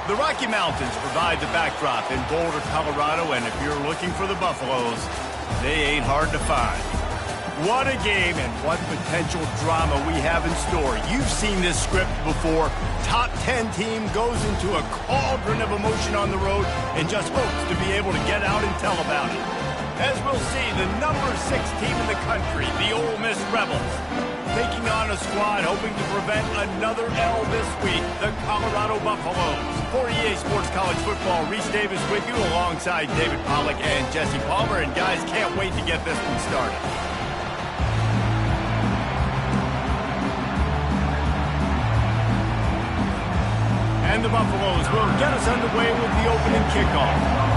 The Rocky Mountains provide the backdrop in Boulder, Colorado, and if you're looking for the Buffaloes, they ain't hard to find. What a game and what potential drama we have in store. You've seen this script before. Top 10 team goes into a cauldron of emotion on the road and just hopes to be able to get out and tell about it. As we'll see, the number 6 team in the country, the Ole Miss Rebels, taking on a squad hoping to prevent another L this week, the Colorado Buffaloes. For EA Sports College Football, Reese Davis with you alongside David Pollack and Jesse Palmer. And guys, can't wait to get this one started. And the Buffaloes will get us underway with the opening kickoff.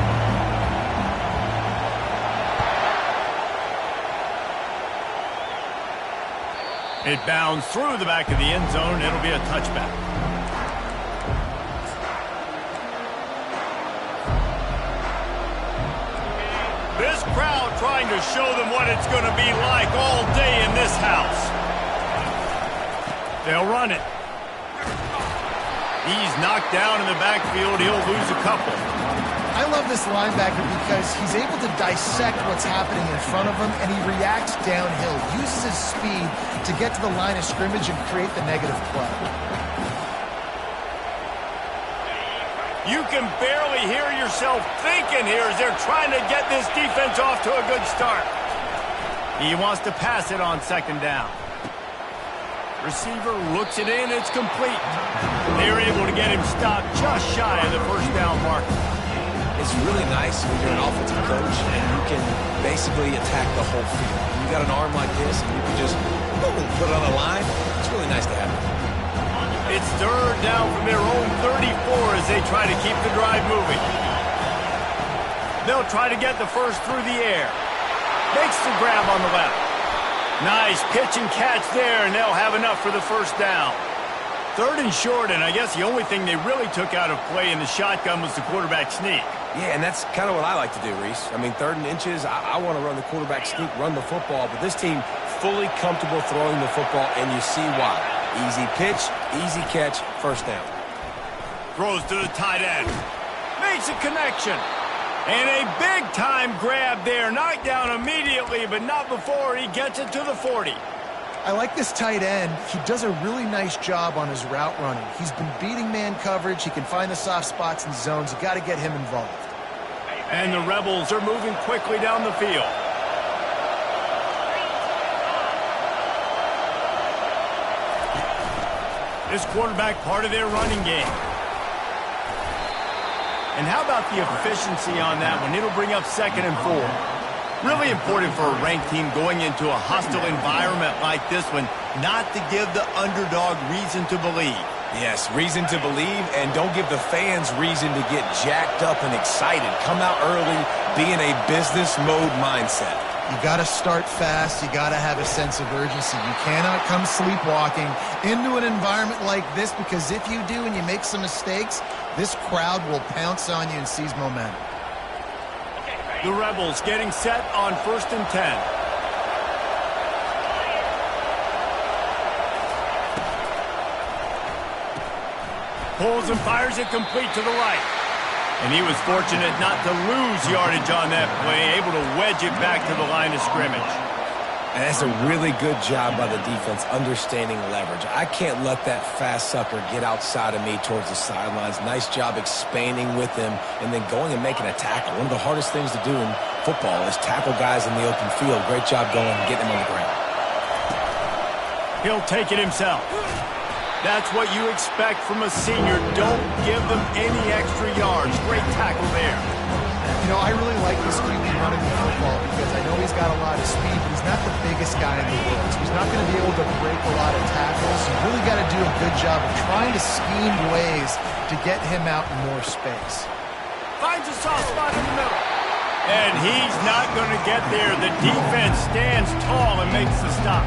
It bounds through the back of the end zone. It'll be a touchback. This crowd trying to show them what it's going to be like all day in this house. They'll run it. He's knocked down in the backfield. He'll lose a couple. I love this linebacker because he's able to dissect what's happening in front of him, and he reacts downhill, uses his speed to get to the line of scrimmage and create the negative play. You can barely hear yourself thinking here as they're trying to get this defense off to a good start. He wants to pass it on second down. Receiver looks it in. It's complete. They're able to get him stopped just shy of the first down marker. It's really nice when you're an offensive coach and you can basically attack the whole field. You got an arm like this and you can just boom, put it on the line. It's really nice to have it. It's third down from their own 34 as they try to keep the drive moving. They'll try to get the first through the air. Makes the grab on the left. Nice pitch and catch there, and they'll have enough for the first down. Third and short, and I guess the only thing they really took out of play in the shotgun was the quarterback sneak. Yeah, and that's kind of what I like to do, Reese. I mean, third and inches, I want to run the quarterback sneak, run the football, but this team fully comfortable throwing the football, and you see why. Easy pitch, easy catch, first down. Throws to the tight end. Makes a connection. And a big-time grab there. Knocked down immediately, but not before he gets it to the 40. I like this tight end. He does a really nice job on his route running. He's been beating man coverage. He can find the soft spots and zones. You got to get him involved. And the Rebels are moving quickly down the field. This quarterback part of their running game. And how about the efficiency on that one? It'll bring up 2nd and 4. Really important for a ranked team going into a hostile environment like this one, not to give the underdog reason to believe. Yes, reason to believe, and don't give the fans reason to get jacked up and excited. Come out early, be in a business mode mindset. You got to start fast. You got to have a sense of urgency. You cannot come sleepwalking into an environment like this, because if you do and you make some mistakes, this crowd will pounce on you and seize momentum. The Rebels getting set on 1st and 10. Pulls and fires it complete to the right. And he was fortunate not to lose yardage on that play, able to wedge it back to the line of scrimmage. And that's a really good job by the defense understanding leverage. I can't let that fast sucker get outside of me towards the sidelines. Nice job expanding with him and then going and making a tackle. One of the hardest things to do in football is tackle guys in the open field. Great job going and getting him on the ground. He'll take it himself. That's what you expect from a senior. Don't give them any extra yards. Great tackle there. You know, I really like this QB running the football because I know he's got a lot of speed, but he's not the biggest guy in the world. So he's not going to be able to break a lot of tackles. You really got to do a good job of trying to scheme ways to get him out in more space. Finds a soft spot in the middle. And he's not going to get there. The defense stands tall and makes the stop.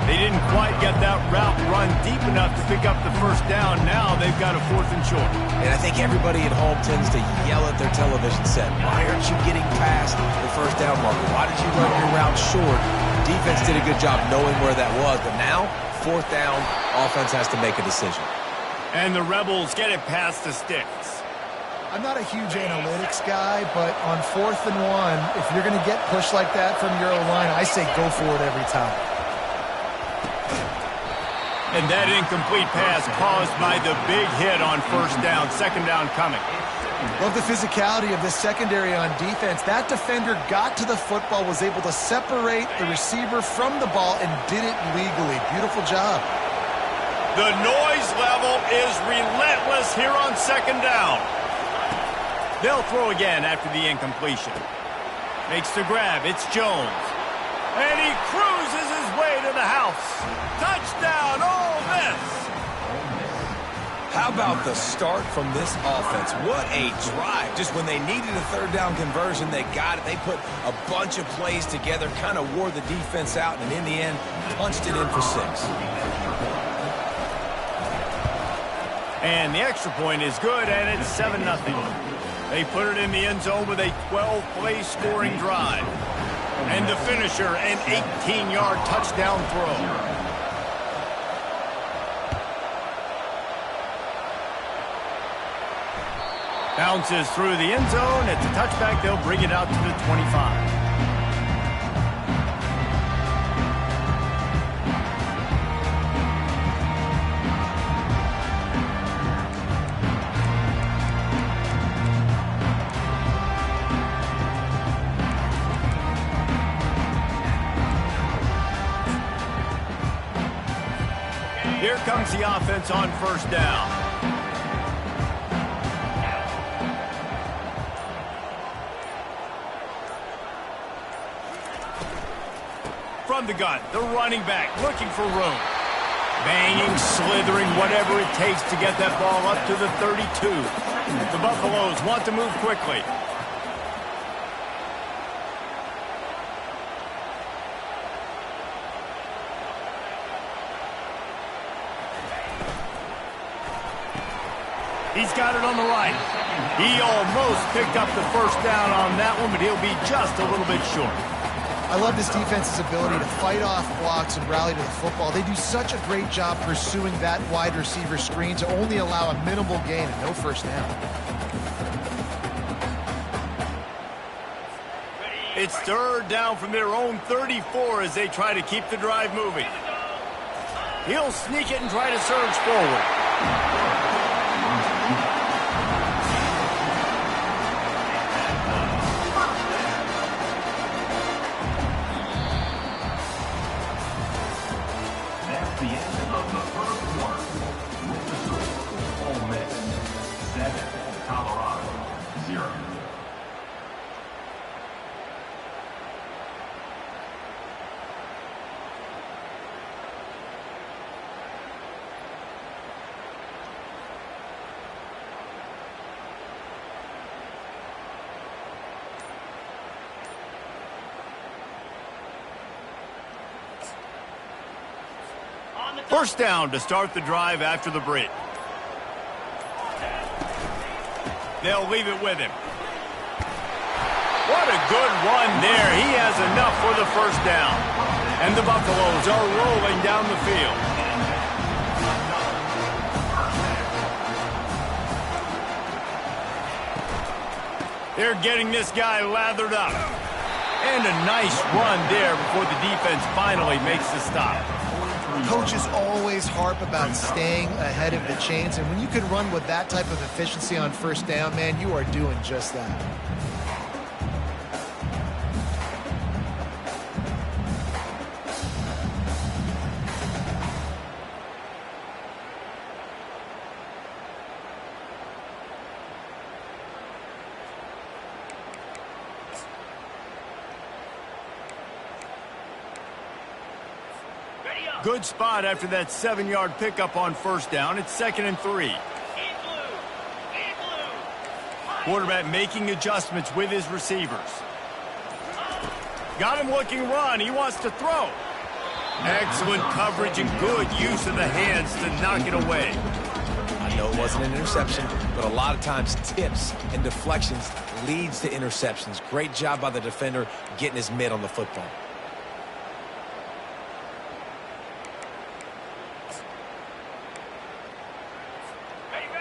They didn't quite get that route run deep enough to pick up the first down. Now they've got a 4th and short. And I think everybody at home tends to yell at their television set, why aren't you getting past the first down marker? Why did you run your route short? Defense did a good job knowing where that was, but now, 4th down, offense has to make a decision. And the Rebels get it past the sticks. I'm not a huge analytics guy, but on 4th and 1, if you're going to get pushed like that from your O-line, I say go for it every time. And that incomplete pass caused by the big hit on 1st down. 2nd down coming. Love the physicality of this secondary on defense. That defender got to the football, was able to separate the receiver from the ball, and did it legally. Beautiful job. The noise level is relentless here on 2nd down. They'll throw again after the incompletion. Makes the grab. It's Jones. And he cruises his way to the house. Touchdown, Ole Miss. How about the start from this offense? What a drive. Just when they needed a 3rd down conversion, they got it. They put a bunch of plays together, kind of wore the defense out, and in the end, punched it in for 6. And the extra point is good, and it's 7-0. They put it in the end zone with a 12-play scoring drive. And the finisher, an 18-yard touchdown throw. Bounces through the end zone. It's a touchback. They'll bring it out to the 25. Here comes the offense on 1st down. From the gun, the running back looking for room. Banging, slithering, whatever it takes to get that ball up to the 32. The Buffaloes want to move quickly. He's got it on the right. He almost picked up the 1st down on that one, but he'll be just a little bit short. I love this defense's ability to fight off blocks and rally to the football. They do such a great job pursuing that wide receiver screen to only allow a minimal gain and no 1st down. It's 3rd down from their own 34 as they try to keep the drive moving. He'll sneak it and try to surge forward. First down to start the drive after the break. They'll leave it with him. What a good run there. He has enough for the 1st down. And the Buffaloes are rolling down the field. They're getting this guy lathered up. And a nice run there before the defense finally makes the stop. Coaches always harp about staying ahead of the chains, and when you can run with that type of efficiency on 1st down, man, you are doing just that. Good spot after that 7-yard pickup on 1st down. It's 2nd and 3. Quarterback making adjustments with his receivers. Got him looking run. He wants to throw. Excellent coverage and good use of the hands to knock it away. I know it wasn't an interception, but a lot of times tips and deflections leads to interceptions. Great job by the defender getting his mitt on the football.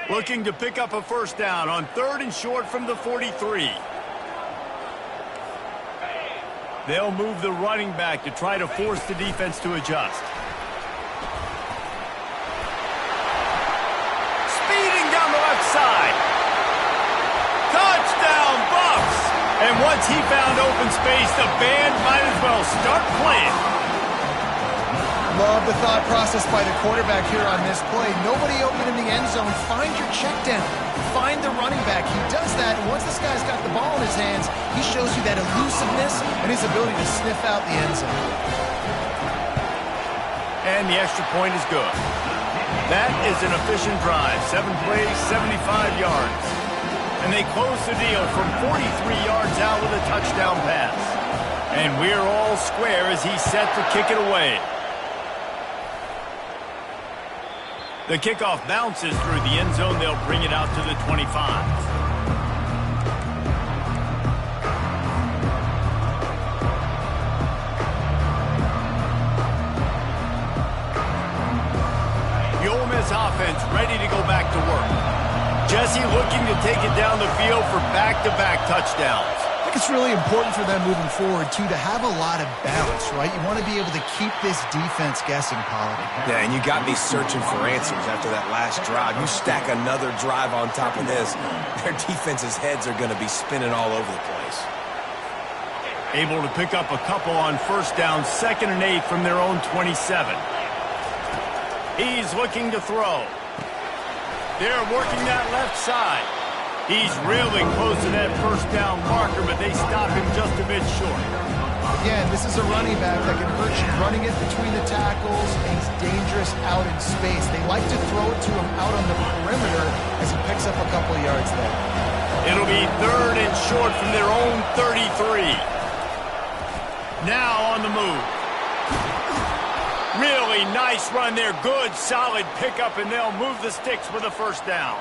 Looking to pick up a first down on 3rd and short from the 43. They'll move the running back to try to force the defense to adjust. Speeding down the left side. Touchdown, Bucs! And once he found open space, the band might as well start playing. Love the thought process by the quarterback here on this play. Nobody open in the end zone. Find your check down. Find the running back. He does that, and once this guy's got the ball in his hands, he shows you that elusiveness and his ability to sniff out the end zone. And the extra point is good. That is an efficient drive. 7 plays, 75 yards. And they close the deal from 43 yards out with a touchdown pass. And we're all square as he's set to kick it away. The kickoff bounces through the end zone. They'll bring it out to the 25. The Ole Miss offense ready to go back to work. Jesse looking to take it down the field for back-to-back touchdowns. I think it's really important for them moving forward, too, to have a lot of balance, right? You want to be able to keep this defense guessing, Pollard. Yeah, and you got me searching for answers after that last drive. You stack another drive on top of this, their defense's heads are going to be spinning all over the place. Able to pick up a couple on first down, 2nd and 8 from their own 27. He's looking to throw. They're working that left side. He's really close to that first down marker, but they stop him just a bit short. Again, this is a running back that can hurt you running it between the tackles, and he's dangerous out in space. They like to throw it to him out on the perimeter as he picks up a couple of yards there. It'll be 3rd and short from their own 33. Now on the move. Really nice run there. Good, solid pickup, and they'll move the sticks with a first down.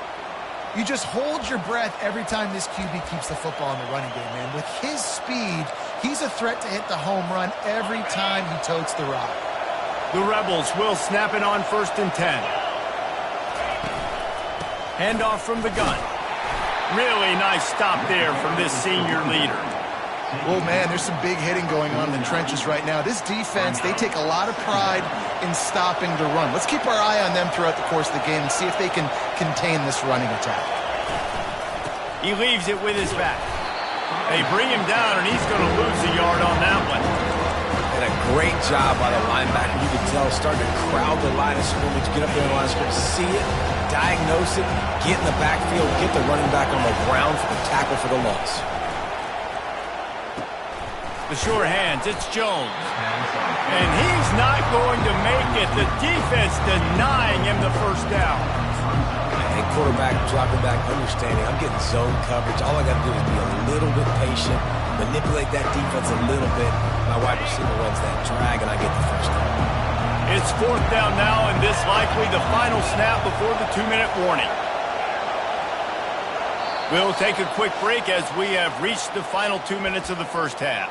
You just hold your breath every time this QB keeps the football in the running game, man. With his speed, he's a threat to hit the home run every time he totes the rock. The Rebels will snap it on 1st and 10. Handoff from the gun. Really nice stop there from this senior leader. Oh, man, there's some big hitting going on in the trenches right now. This defense, they take a lot of pride in stopping the run. Let's keep our eye on them throughout the course of the game and see if they can contain this running attack. He leaves it with his back. They bring him down, and he's going to lose a yard on that one. And a great job by the linebacker. You can tell starting to crowd the line of scrimmage, get up there in the line of scrimmage, see it, diagnose it, get in the backfield, get the running back on the ground for the tackle for the loss. The sure hands, it's Jones. And he's not going to make it. The defense denying him the first down. And quarterback dropping back, understanding I'm getting zone coverage. All I got to do is be a little bit patient, manipulate that defense a little bit. My wide receiver runs that drag, and I get the first down. It's 4th down now, and this likely the final snap before the 2-minute warning. We'll take a quick break as we have reached the final 2 minutes of the first half.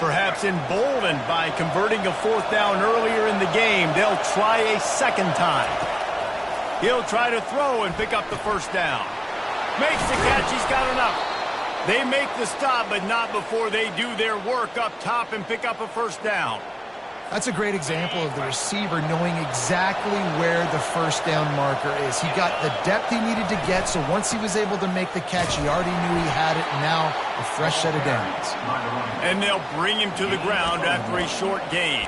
Perhaps emboldened by converting a 4th down earlier in the game, they'll try a second time. He'll try to throw and pick up the first down. Makes the catch, he's got enough. They make the stop, but not before they do their work up top and pick up a first down. That's a great example of the receiver knowing exactly where the first down marker is. He got the depth he needed to get, so once he was able to make the catch, he already knew he had it, and now a fresh set of downs. And they'll bring him to the ground after a short gain.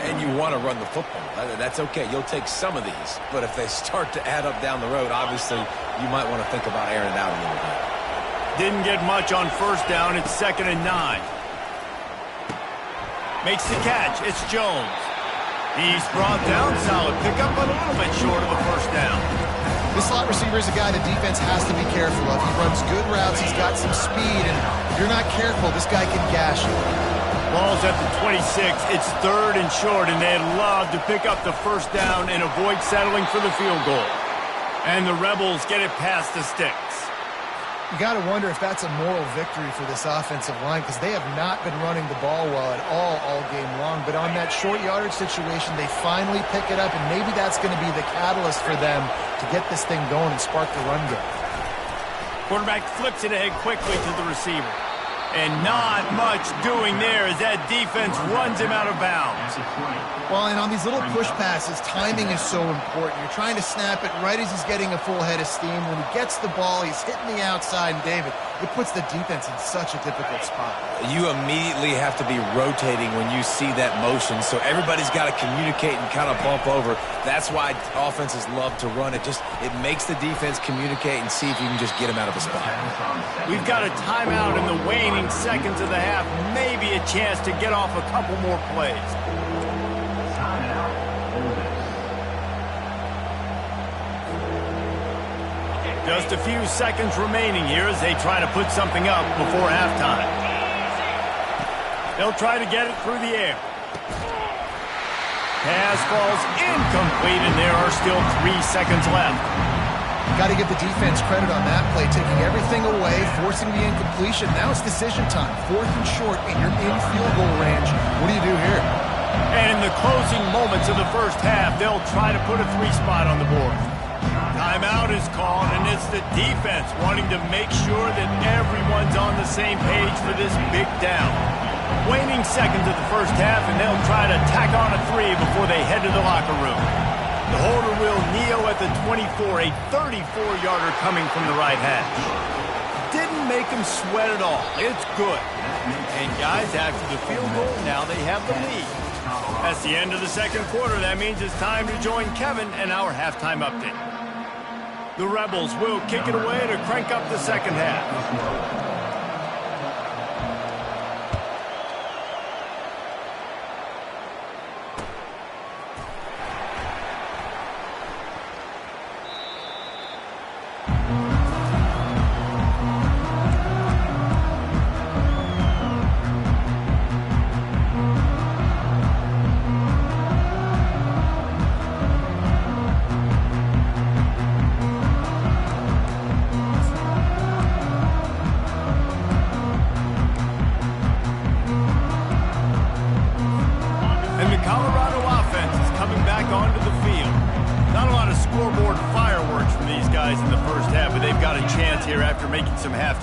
And you want to run the football. That's okay. You'll take some of these. But if they start to add up down the road, obviously you might want to think about airing it out a little bit. Didn't get much on first down. It's 2nd and 9. Makes the catch. It's Jones. He's brought down. Solid pickup, but a little bit short of a first down. This slot receiver is a guy the defense has to be careful of. He runs good routes. He's got some speed, and if you're not careful, this guy can gash you. Ball's at the 26. It's 3rd and short, and they'd love to pick up the first down and avoid settling for the field goal. And the Rebels get it past the sticks. You got to wonder if that's a moral victory for this offensive line, because they have not been running the ball well at all game long. But on that short yardage situation, they finally pick it up, and maybe that's going to be the catalyst for them to get this thing going and spark the run game. Quarterback flips it ahead quickly to the receiver. And not much doing there as that defense runs him out of bounds. Well, and on these little push passes, timing is so important. You're trying to snap it right as he's getting a full head of steam. When he gets the ball, he's hitting the outside, and David, it puts the defense in such a difficult spot. You immediately have to be rotating when you see that motion, so everybody's got to communicate and kind of bump over. That's why offenses love to run it. It makes the defense communicate and see if you can just get him out of a spot. We've got a timeout in the waning seconds of the half, maybe a chance to get off a couple more plays. Just a few seconds remaining here as they try to put something up before halftime. They'll try to get it through the air. Pass falls incomplete, and there are still 3 seconds left. Got to give the defense credit on that play, taking everything away, forcing the incompletion. Now it's decision time. 4th and short, and you're in field goal range. What do you do here? And in the closing moments of the first half, they'll try to put a 3 spot on the board. Timeout is called, and it's the defense wanting to make sure that everyone's on the same page for this big down. Waning seconds of the first half, and they'll try to tack on a 3 before they head to the locker room. The holder will kneel at the 24, a 34-yarder coming from the right hash. Didn't make him sweat at all. It's good. And guys, after the field goal, now they have the lead. That's the end of the second quarter. That means it's time to join Kevin and our halftime update. The Rebels will kick it away to crank up the second half.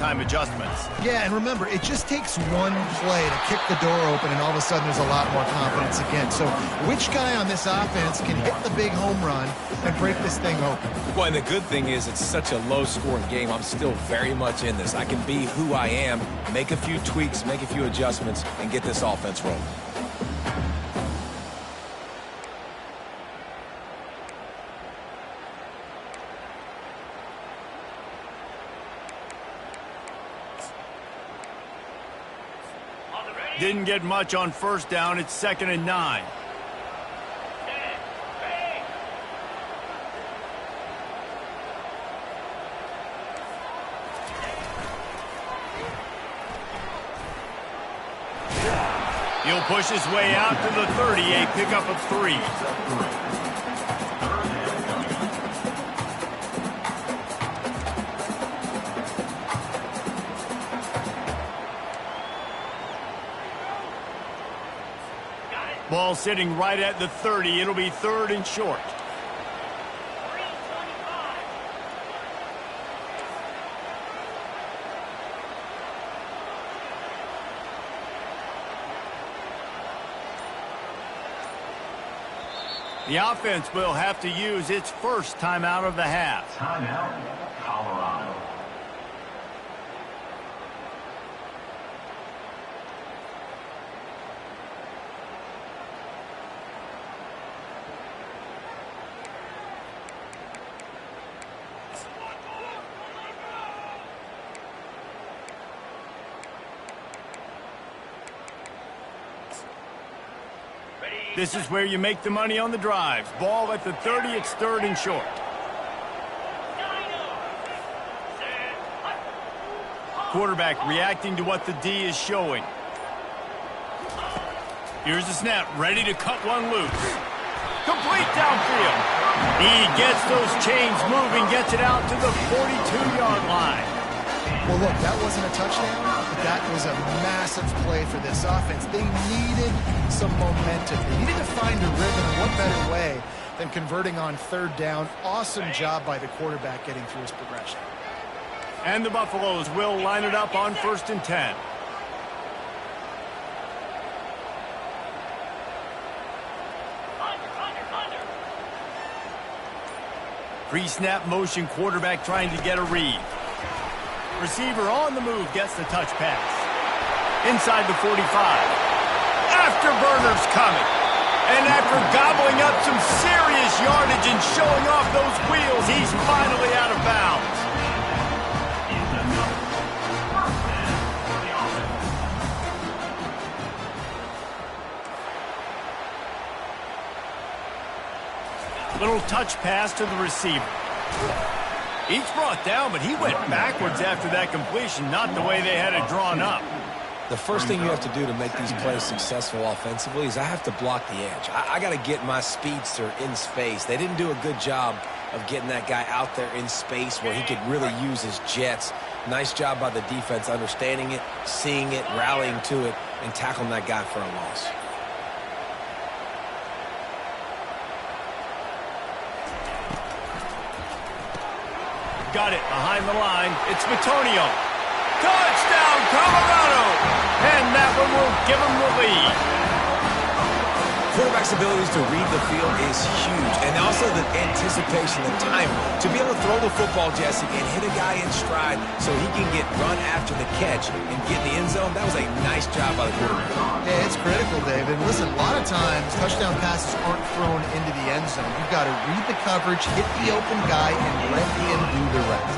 Adjustments. Yeah, and remember, it just takes one play to kick the door open, and all of a sudden there's a lot more confidence again. So which guy on this offense can hit the big home run and break this thing open? Well, and the good thing is it's such a low-scoring game. I'm still very much in this. I can be who I am, make a few tweaks, make a few adjustments, and get this offense rolling. Didn't get much on first down. It's 2nd and 9. He'll push his way out to the 30, a pickup of 3. Ball sitting right at the 30. It'll be 3rd and short. The offense will have to use its first timeout of the half. Timeout, Colorado. This is where you make the money on the drives. Ball at the 30, it's 3rd and short. Quarterback reacting to what the D is showing. Here's the snap, ready to cut one loose. Complete downfield. He gets those chains moving, gets it out to the 42-yard line. Well, look, that wasn't a touchdown, but that was a massive play for this offense. They needed some momentum. They needed to find a rhythm, and what better way than converting on third down. Awesome job by the quarterback getting through his progression. And the Buffaloes will line it up on 1st and 10. Pre-snap motion, quarterback trying to get a read. Receiver on the move, gets the touch pass. Inside the 45. Afterburner's coming. And after gobbling up some serious yardage and showing off those wheels, he's finally out of bounds. Little touch pass to the receiver. He's brought down, but he went backwards after that completion, not the way they had it drawn up. The first thing you have to do to make these plays successful offensively is I have to block the edge. I got to get my speedster in space. They didn't do a good job of getting that guy out there in space where he could really use his jets. Nice job by the defense understanding it, seeing it, rallying to it, and tackling that guy for a loss. Got it behind the line. It's Bitonio. Touchdown, Colorado! And that one will give them the lead. Quarterback's abilities to read the field is huge, and also the anticipation, the timing. To be able to throw the football, Jesse, and hit a guy in stride so he can get run after the catch and get in the end zone, that was a nice job by the quarterback. Yeah, it's critical, David. Listen, a lot of times touchdown passes aren't thrown into the end zone. You've got to read the coverage, hit the open guy, and let him do the rest.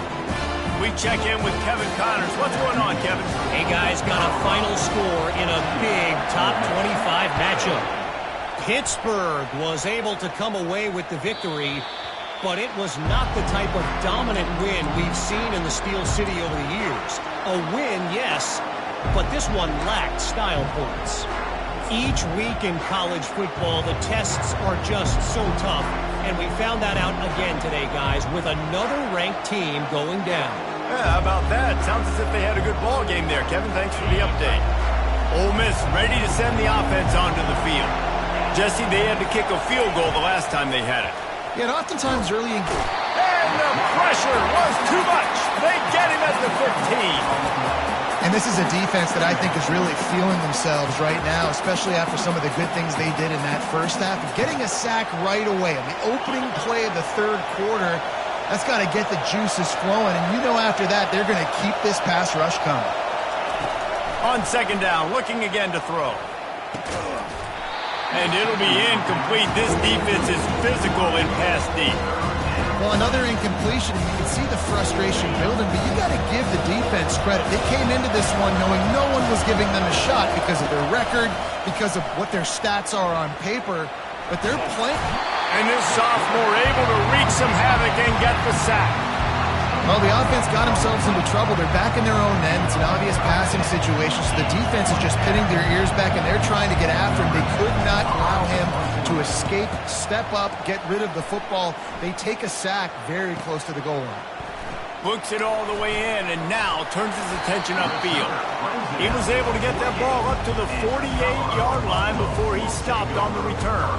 We check in with Kevin Connors. What's going on, Kevin? Hey, guys, got a final score in a big top 25 matchup. Pittsburgh was able to come away with the victory, but it was not the type of dominant win we've seen in the Steel City over the years. A win, yes, but this one lacked style points. Each week in college football, the tests are just so tough, and we found that out again today, guys, with another ranked team going down. Yeah, how about that? Sounds as if they had a good ball game there, Kevin. Thanks for the update. Ole Miss ready to send the offense onto the field. Jesse, they had to kick a field goal the last time they had it. Yeah, and oftentimes early in... And the pressure was too much. They get him at the 15. And this is a defense that I think is really feeling themselves right now, especially after some of the good things they did in that first half. Getting a sack right away on the opening play of the third quarter, that's got to get the juices flowing. And you know after that, they're going to keep this pass rush coming. On second down, looking again to throw. And it'll be incomplete. This defense is physical in pass deep. Well, another incompletion. You can see the frustration building, but you got to give the defense credit. They came into this one knowing no one was giving them a shot because of their record, because of what their stats are on paper, but they're playing. And this sophomore able to wreak some havoc and get the sack. Well, the offense got themselves into trouble. They're back in their own end. It's an obvious passing situation, so the defense is just pinning their ears back, and they're trying to get after him. They could not allow him to escape, step up, get rid of the football. They take a sack very close to the goal line. Books it all the way in, and now turns his attention upfield. He was able to get that ball up to the 48-yard line before he stopped on the return.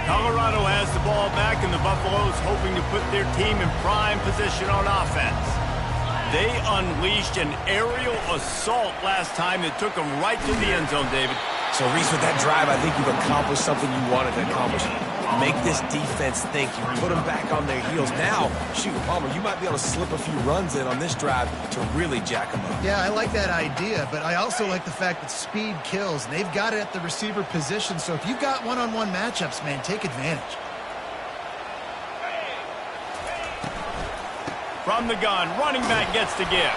Colorado has the ball back, and the Buffaloes hoping to put their team in prime position on offense. They unleashed an aerial assault last time that took them right to the end zone, David. So, Reese, with that drive, I think you've accomplished something you wanted to accomplish. Make this defense think. You put them back on their heels. Now, shoot, Palmer, you might be able to slip a few runs in on this drive to really jack them up. Yeah, I like that idea, but I also like the fact that speed kills. And they've got it at the receiver position, so if you've got one-on-one matchups, man, take advantage. From the gun, running back gets to give.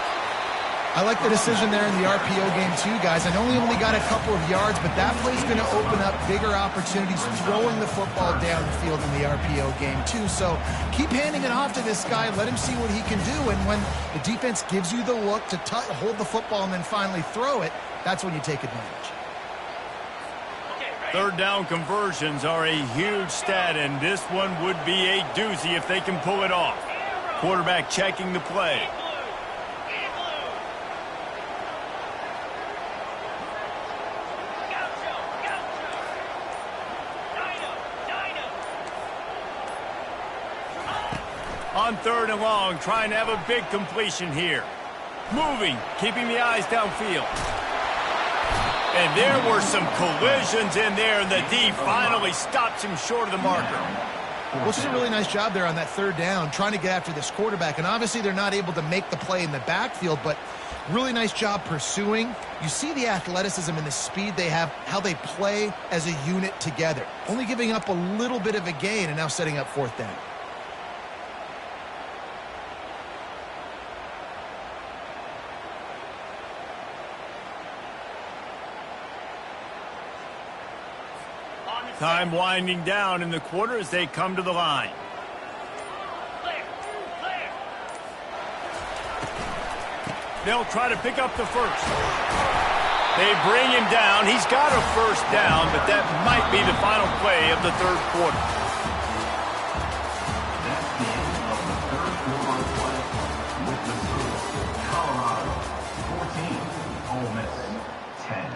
I like the decision there in the RPO game too, guys. I know he only got a couple of yards, but that play's going to open up bigger opportunities throwing the football downfield in the RPO game too. So keep handing it off to this guy. Let him see what he can do. And when the defense gives you the look to hold the football and then finally throw it, that's when you take advantage. Third down conversions are a huge stat, and this one would be a doozy if they can pull it off. Quarterback checking the play. On third and long, trying to have a big completion here. Moving, keeping the eyes downfield. And there were some collisions in there, and the D finally stops him short of the marker. Well, this is a really nice job there on that third down, trying to get after this quarterback. And obviously they're not able to make the play in the backfield, but really nice job pursuing. You see the athleticism and the speed they have, how they play as a unit together. Only giving up a little bit of a gain and now setting up fourth down. Time winding down in the quarter as they come to the line. They'll try to pick up the first. They bring him down. He's got a first down, but that might be the final play of the third quarter. That's the end of the third quarter play with the score. Colorado 14, Ole Miss 10.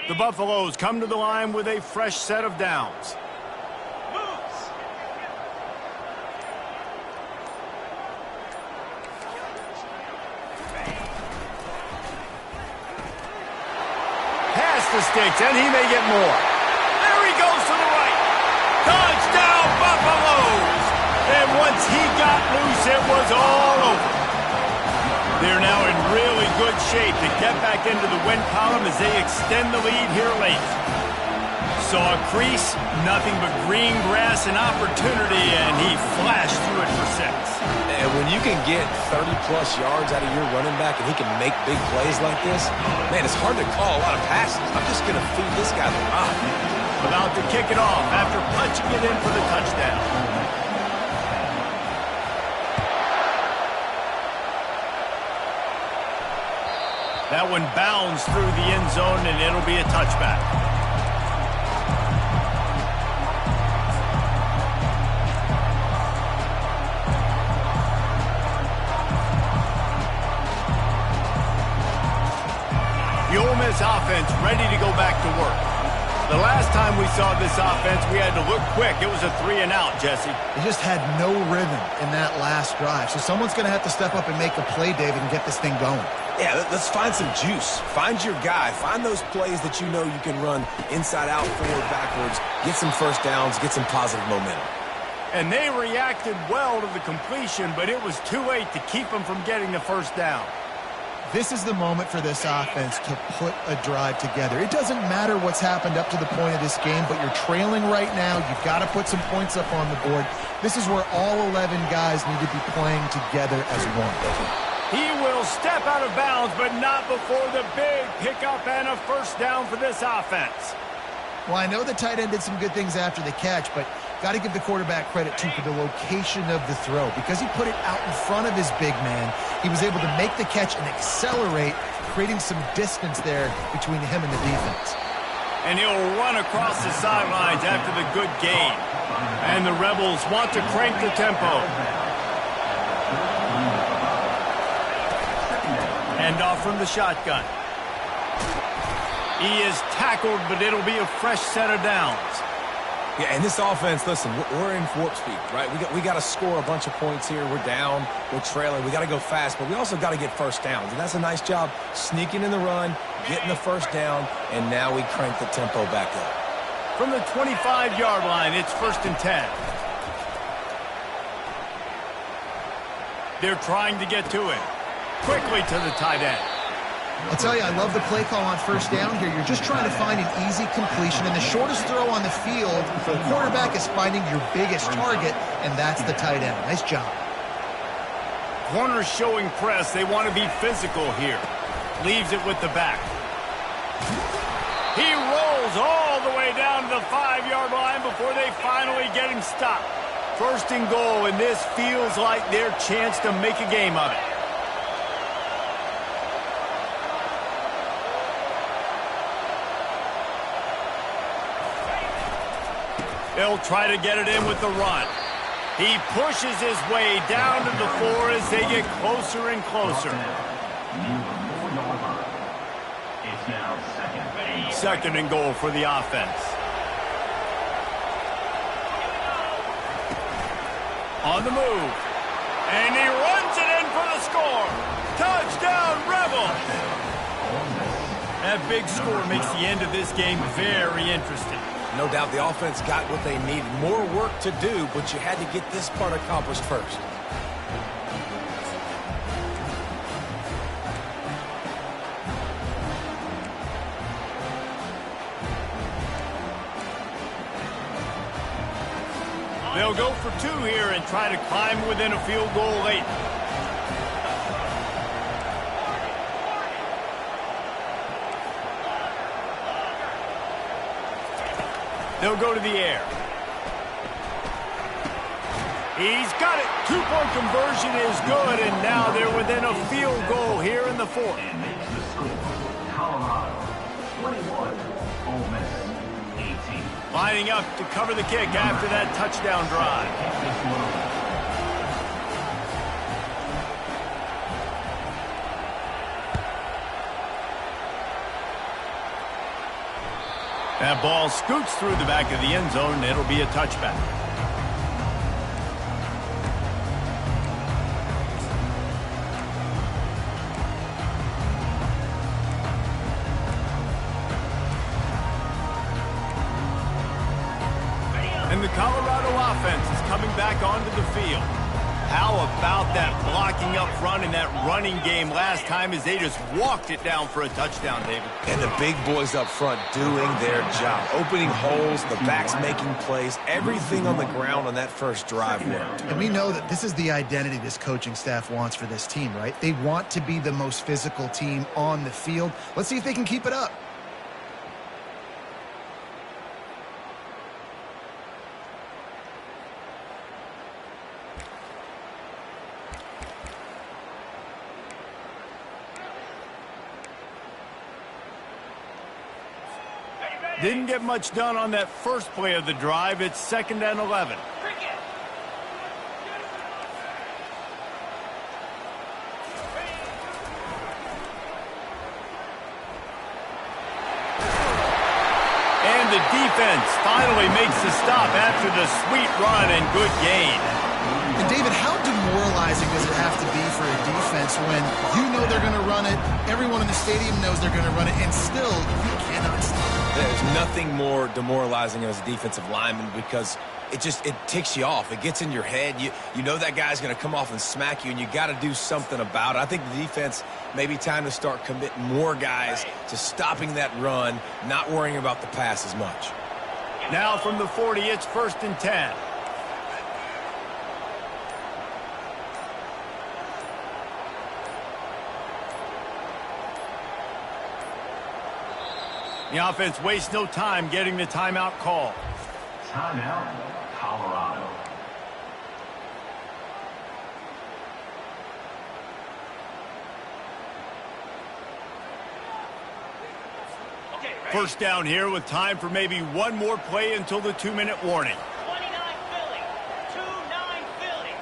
The Buffaloes come to the line with a fresh set of downs. Pass the sticks, and he may get more. There he goes to the right. Touchdown, Buffaloes! And once he got loose, it was all over. They're now in really good shape to get back into the win column as they extend the lead here late. Saw a crease, nothing but green grass and opportunity, and he flashed through it for 6. And when you can get 30-plus yards out of your running back and he can make big plays like this, man, it's hard to call a lot of passes. I'm just going to feed this guy the rock. About to kick it off after punching it in for the touchdown. That one bounds through the end zone, and it'll be a touchback. The Ole Miss offense ready to go back to work. The last time we saw this offense, we had to look quick. It was a 3-and-out, Jesse. They just had no rhythm in that last drive. So someone's going to have to step up and make a play, David, and get this thing going. Yeah, let's find some juice. Find your guy. Find those plays that you know you can run inside out, forward, backwards. Get some first downs. Get some positive momentum. And they reacted well to the completion, but it was too late to keep them from getting the first down. This is the moment for this offense to put a drive together. It doesn't matter what's happened up to the point of this game, but you're trailing right now. You've got to put some points up on the board. This is where all 11 guys need to be playing together as one. He will step out of bounds, but not before the big pickup and a first down for this offense. Well, I know the tight end did some good things after the catch, but got to give the quarterback credit, too, for the location of the throw. Because he put it out in front of his big man, he was able to make the catch and accelerate, creating some distance there between him and the defense. And he'll run across the sidelines after the good gain. And the Rebels want to crank the tempo. Handoff from the shotgun. He is tackled, but it'll be a fresh set of downs. Yeah, and this offense, listen, we're in warp speed, right? We got to score a bunch of points here. We're down. We're trailing. We got to go fast, but we also got to get first downs. And that's a nice job sneaking in the run, getting the first down, and now we crank the tempo back up. From the 25-yard line, it's 1st and 10. They're trying to get to it. Quickly to the tight end. I'll tell you, I love the play call on first down here. You're just trying to find an easy completion, and the shortest throw on the field for the quarterback is finding your biggest target, and that's the tight end. Nice job. corner showing press. They want to be physical here. Leaves it with the back. He rolls all the way down to the 5-yard line before they finally get him stopped. First and goal, and this feels like their chance to make a game of it. They'll try to get it in with the run. He pushes his way down to the 4 as they get closer and closer. It's now Second and goal for the offense. On the move. And he runs it in for the score. Touchdown, Rebels! That big score makes the end of this game very interesting. No doubt the offense got what they needed. More work to do, but you had to get this part accomplished first. They'll go for 2 here and try to climb within a field goal late. They'll go to the air. He's got it. 2-point conversion is good, and now they're within a field goal here in the 4th. And makes the score. Colorado 21, Ole Miss 18. Lining up to cover the kick after that touchdown drive. That ball scoots through the back of the end zone, and it'll be a touchback. And the Colorado offense is coming back onto the field. How about that blocking up front in that running game last time as they just walked it down for a touchdown, David? And the big boys up front doing their job. Opening holes, the backs making plays, everything on the ground on that first drive worked. And we know that this is the identity this coaching staff wants for this team, right? They want to be the most physical team on the field. Let's see if they can keep it up. Didn't get much done on that first play of the drive. It's 2nd and 11. And the defense finally makes the stop after the sweet run and good gain. And David, how demoralizing does it have to be for a defense when you know they're going to run it, everyone in the stadium knows they're going to run it, and still you cannot stop it? There's nothing more demoralizing as a defensive lineman because it ticks you off. It gets in your head. You know that guy's going to come off and smack you, and you got to do something about it. I think the defense may be time to start committing more guys to stopping that run, not worrying about the pass as much. Now from the 40, it's 1st and 10. The offense wastes no time getting the timeout call. Timeout, Colorado. First down here with time for maybe one more play until the 2-minute warning. 29 Philly. 2-9 Philly.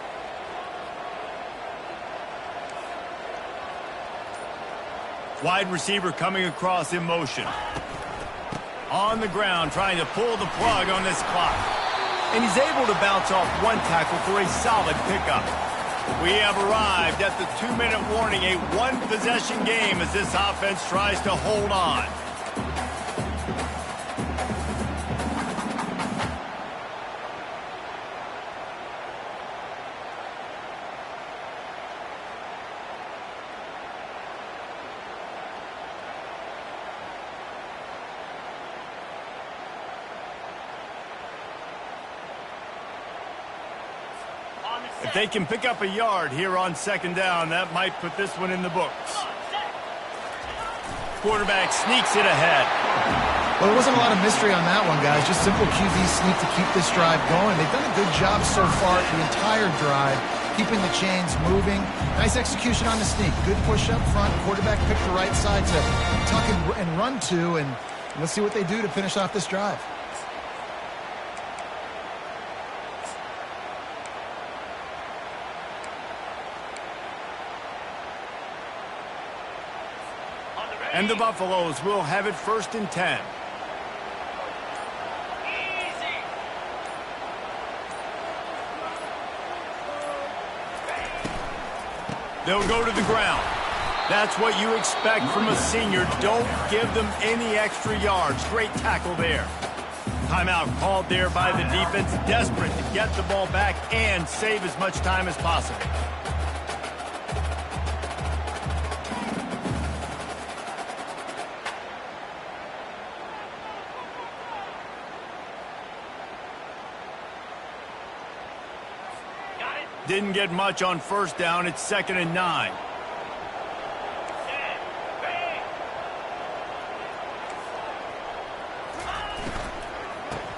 Wide receiver coming across in motion. On the ground, trying to pull the plug on this clock. And he's able to bounce off one tackle for a solid pickup. We have arrived at the 2-minute warning, a one-possession game as this offense tries to hold on. If they can pick up a yard here on second down, that might put this one in the books. Quarterback sneaks it ahead. Well, there wasn't a lot of mystery on that one, guys. Just simple QB sneak to keep this drive going. They've done a good job so far the entire drive, keeping the chains moving. Nice execution on the sneak. Good push up front. Quarterback picked the right side to tuck and run to, and let's see what they do to finish off this drive. And the Buffaloes will have it 1st and 10. They'll go to the ground. That's what you expect from a senior. Don't give them any extra yards. Great tackle there. Timeout called there by the defense, desperate to get the ball back and save as much time as possible. Didn't get much on 1st down. It's 2nd and 9.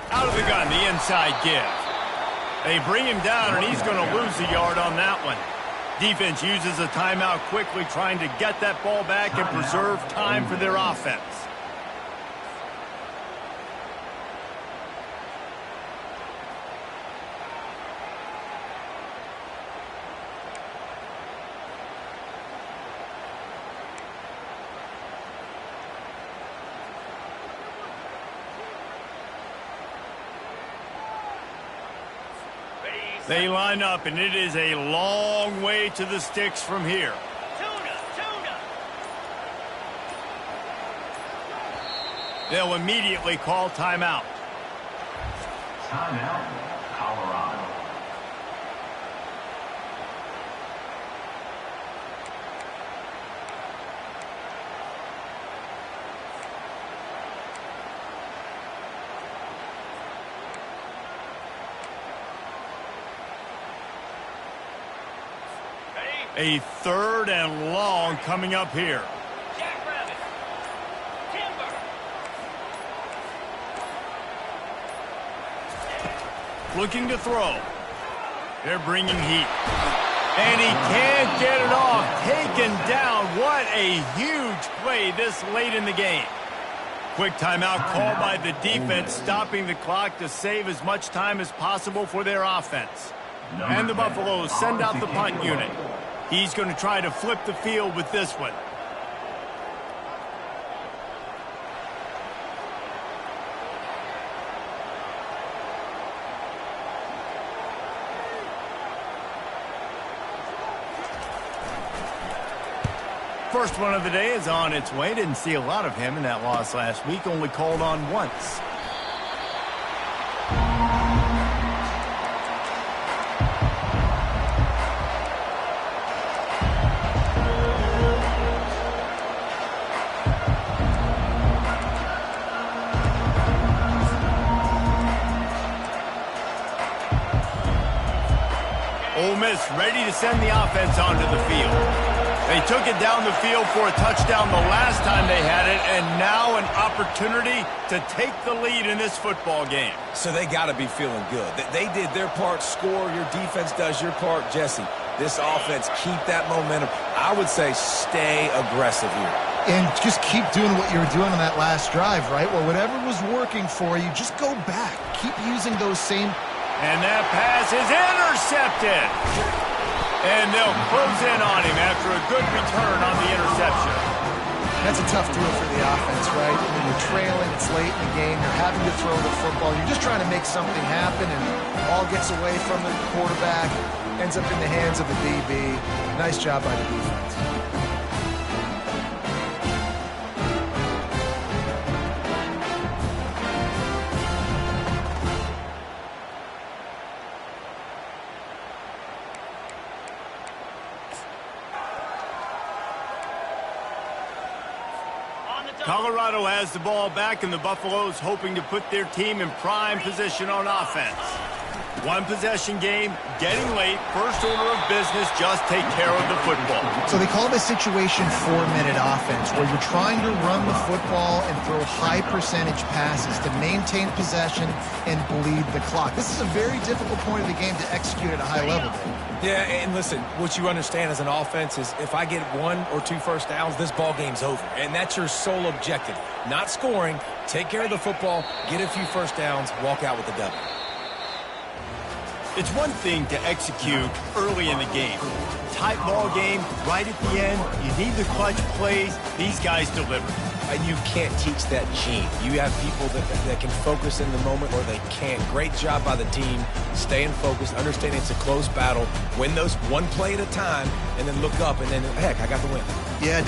Out of the gun, the inside give. They bring him down, and he's going to lose a yard on that one. Defense uses a timeout quickly, trying to get that ball back and preserve time for their offense. They line up, and it is a long way to the sticks from here. Tuna. They'll immediately call timeout. Timeout, Colorado. A 3rd and long coming up here. Jackrabbit. Timber. Looking to throw. They're bringing heat. And he can't get it off. Taken down. What a huge play this late in the game. Quick timeout called by the defense, stopping the clock to save as much time as possible for their offense. And the Buffaloes send out the punt unit. He's going to try to flip the field with this one. First one of the day is on its way. Didn't see a lot of him in that loss last week. Only called on once. Ole Miss ready to send the offense onto the field. They took it down the field for a touchdown the last time they had it, and now an opportunity to take the lead in this football game. So they got to be feeling good. They did their part, score. Your defense does your part. Jesse, this offense, keep that momentum. I would say stay aggressive here. And just keep doing what you were doing on that last drive, right? Well, whatever was working for you, just go back. Keep using those same... And that pass is intercepted. And they'll close in on him after a good return on the interception. That's a tough deal for the offense, right? When you're trailing, it's late in the game, you're having to throw the football. You're just trying to make something happen, and ball gets away from the quarterback, ends up in the hands of the DB. Nice job by the defense. Colorado has the ball back, and the Buffaloes hoping to put their team in prime position on offense. One possession game, getting late, first order of business, just take care of the football. So they call it a situation 4-minute offense, where you're trying to run the football and throw high percentage passes to maintain possession and bleed the clock. This is a very difficult point of the game to execute at a high level. Yeah, and listen, what you understand as an offense is if I get 1 or 2 first downs, this ball game's over. And that's your sole objective. Not scoring, take care of the football, get a few first downs, walk out with the W. It's one thing to execute early in the game. Tight ball game, right at the end, you need the clutch plays. These guys deliver. And you can't teach that gene. You have people that can focus in the moment or they can't. Great job by the team, staying focused, understanding it's a close battle, win those one play at a time, and then look up, and then, heck, I got the win. Yeah, Dave.